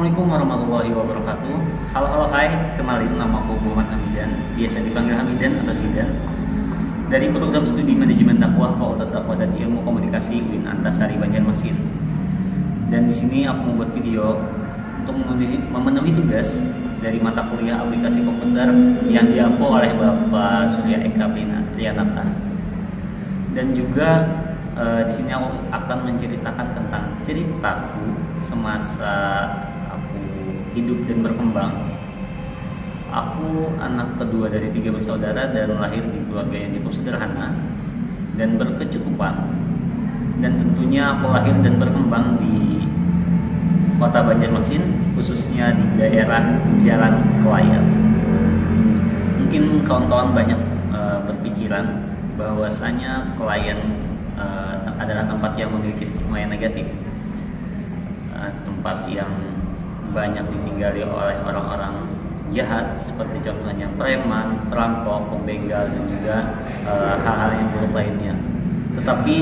Assalamualaikum warahmatullahi wabarakatuh. Halo hai, kenalin nama aku Muhammad Hamidan, biasa dipanggil Hamidan atau Jidan. Dari program studi manajemen dakwah Fakultas Dakwah dan Ilmu Komunikasi UIN Antasari Banjarmasin. Dan di sini aku membuat video untuk memenuhi tugas dari mata kuliah aplikasi komputer yang diampu oleh Bapak Surya Eka Priyanata. Dan juga di sini aku akan menceritakan tentang ceritaku semasa aku hidup dan berkembang. Aku anak kedua dari 3 bersaudara dan lahir di keluarga yang cukup sederhana dan berkecukupan. Dan tentunya aku lahir dan berkembang di kota Banjarmasin, khususnya di daerah Jalan Kelayan. Mungkin kawan-kawan banyak berpikiran bahwasanya Kelayan adalah tempat yang memiliki stigma yang negatif, tempat yang banyak ditinggali oleh orang-orang jahat, seperti contohnya preman, perampok, pembegal, dan juga hal-hal yang buruk lainnya. Tetapi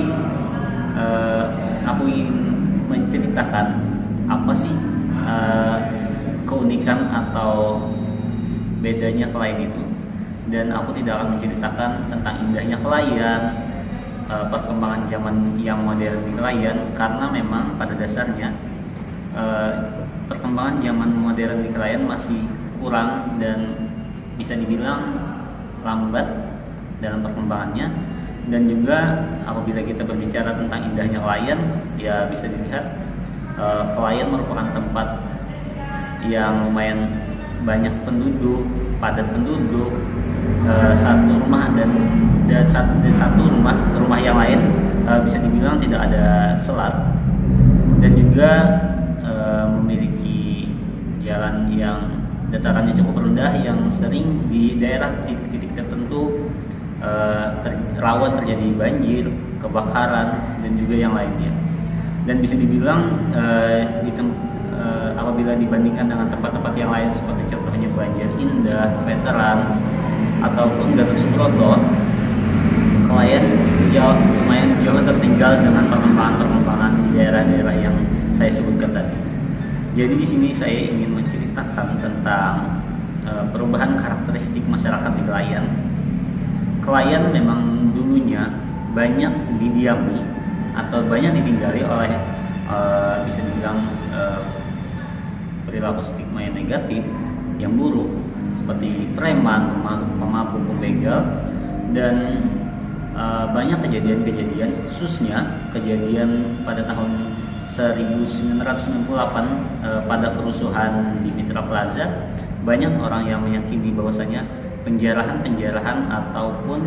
aku ingin menceritakan apa sih keunikan atau bedanya Kelayan itu, dan aku tidak akan menceritakan tentang indahnya Kelayan, perkembangan zaman yang modern di Kelayan, karena memang pada dasarnya perkembangan zaman modern di Kelayan masih kurang dan bisa dibilang lambat dalam perkembangannya. Dan juga apabila kita berbicara tentang indahnya Kelayan, ya bisa dilihat Kelayan merupakan tempat yang lumayan banyak penduduk, padat penduduk, satu rumah dan satu rumah ke rumah yang lain bisa dibilang tidak ada selat, dan juga memiliki jalan yang datarannya cukup rendah yang sering di daerah titik-titik tertentu rawan terjadi banjir, kebakaran, dan juga yang lainnya. Dan bisa dibilang apabila dibandingkan dengan tempat-tempat yang lain seperti contohnya Banjar Indah, Veteran, ataupun Gatot Subroto, Kelayan lumayan jauh tertinggal dengan perkembangan di daerah-daerah yang saya sebutkan tadi. Jadi di sini saya ingin menceritakan tentang perubahan karakteristik masyarakat di Kelayan. Kelayan memang dulunya banyak didiami atau banyak ditinggali oleh bisa dibilang perilaku stigma yang negatif, yang buruk, seperti preman, pemabuk, pembegal, dan banyak kejadian-kejadian, khususnya kejadian pada tahun 1998 pada kerusuhan di Mitra Plaza. Banyak orang yang meyakini bahwasanya penjarahan ataupun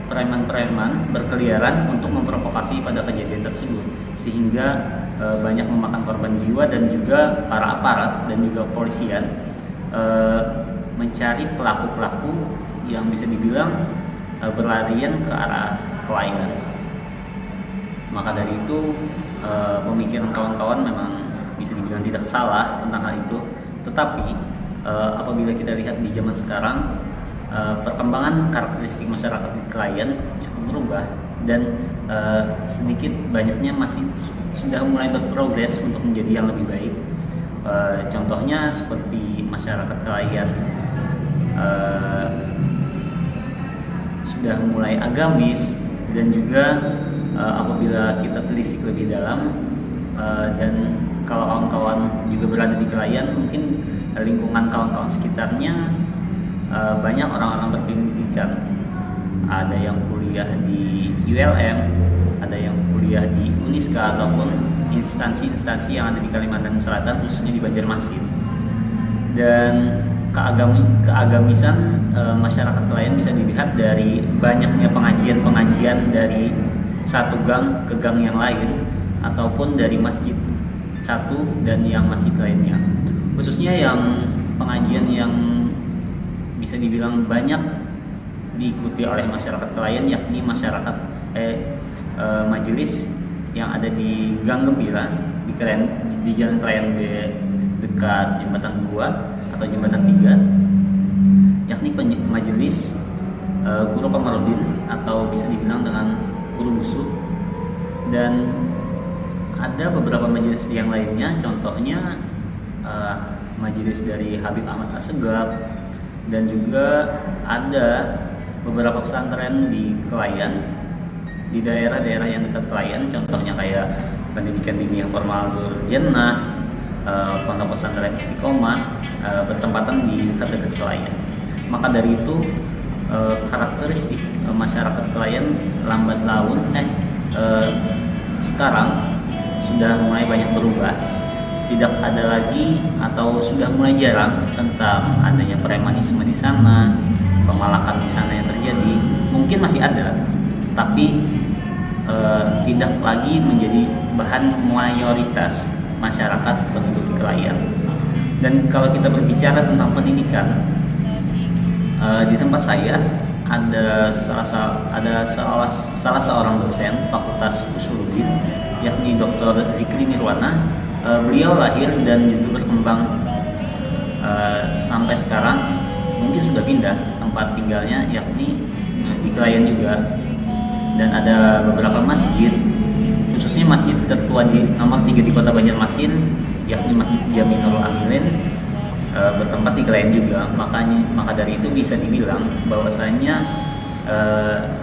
preman-preman berkeliaran untuk memprovokasi pada kejadian tersebut, sehingga banyak memakan korban jiwa, dan juga para aparat dan juga kepolisian mencari pelaku-pelaku yang bisa dibilang berlarian ke arah Kelayan. Maka dari itu pemikiran kawan-kawan memang bisa dibilang tidak salah tentang hal itu. Tetapi apabila kita lihat di zaman sekarang, perkembangan karakteristik masyarakat di Kelayan cukup berubah, dan sedikit banyaknya masih sudah mulai berprogres untuk menjadi yang lebih baik. Contohnya seperti masyarakat Kelayan sudah mulai agamis, dan juga apabila kita telisik lebih dalam, dan kalau kawan-kawan juga berada di Kelayan, mungkin lingkungan kawan-kawan sekitarnya banyak orang-orang berpendidikan. Ada yang kuliah di ULM, ada yang kuliah di Uniska, ataupun instansi-instansi yang ada di Kalimantan Selatan, khususnya di Banjarmasin. Dan keagamisan masyarakat Kelayan bisa dilihat dari banyaknya pengajian-pengajian dari satu gang ke gang yang lain, ataupun dari masjid satu dan yang masjid lainnya. Khususnya yang pengajian yang bisa dibilang banyak diikuti oleh masyarakat Kelayan, yakni masyarakat majelis yang ada di Gang Gembira di Jalan Kelayan B, dekat Jembatan 2 atau Jembatan 3, yakni majelis Guru Komarudin, atau bisa dibilang dengan Guru Busuk. Dan ada beberapa majelis yang lainnya, contohnya eh, majelis dari Habib Ahmad Assegaf, dan juga ada beberapa pesantren di Klayan, di daerah-daerah yang dekat Klayan, contohnya kayak pendidikan tinggi yang formal Jannah, pondok pesantren Istiqomah, bertempatan di dekat-dekat Klayan. Maka dari itu karakteristik masyarakat Klayan lambat laun sekarang sudah mulai banyak berubah. Tidak ada lagi atau sudah mulai jarang tentang adanya premanisme di sana, pemalakan di sana yang terjadi. Mungkin masih ada, tapi tidak lagi menjadi bahan mayoritas masyarakat penduduk di Klayan. Dan kalau kita berbicara tentang pendidikan, di tempat saya ada salah seorang dosen Fakultas Usuluddin, yakni Dr. Zikri Nirwana. Beliau lahir dan juga berkembang sampai sekarang, mungkin sudah pindah tempat tinggalnya, yakni di Klayan juga. Dan ada beberapa masjid, khususnya masjid tertua di nomor 3 di Kota Banjarmasin, yakni Masjid Jaminul Amilin, bertempat di Klayan juga. Maka dari itu bisa dibilang bahwasanya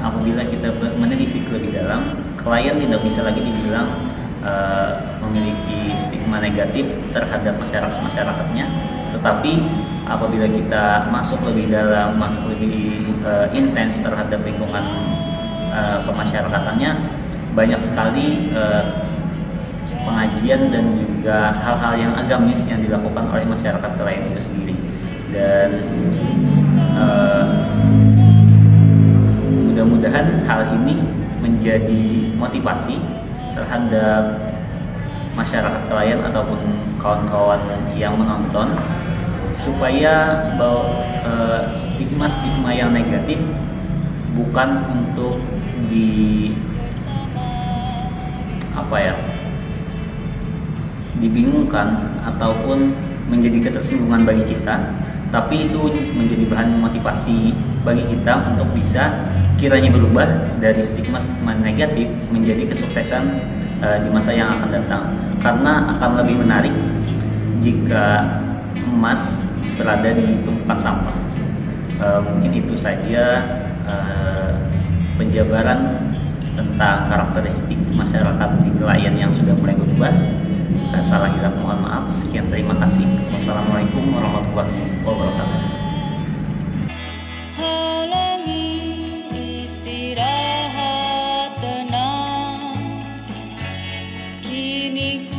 apabila kita menelisik lebih dalam, Klayan tidak bisa lagi dibilang memiliki stigma negatif terhadap masyarakatnya, tetapi apabila kita masuk lebih dalam, masuk lebih intens terhadap lingkungan kemasyarakatannya, banyak sekali pengajian dan juga hal-hal yang agamis yang dilakukan oleh masyarakat Klayan itu sendiri. Dan mudah-mudahan hal ini menjadi motivasi terhadap masyarakat Klayan ataupun kawan-kawan yang menonton, supaya bahwa stigma-stigma yang negatif bukan untuk dibingungkan ataupun menjadi ketersinggungan bagi kita, tapi itu menjadi bahan motivasi bagi kita untuk bisa kiranya berubah dari stigma-stigma negatif menjadi kesuksesan di masa yang akan datang. Karena akan lebih menarik jika emas berada di tumpukan sampah. Mungkin itu saja penjabaran tentang karakteristik masyarakat di Klayan yang sudah mulai berubah. Salah hilaf mohon maaf. Sekian, terima kasih. Wassalamualaikum warahmatullahi wabarakatuh. Halangi istirahat tenang, kini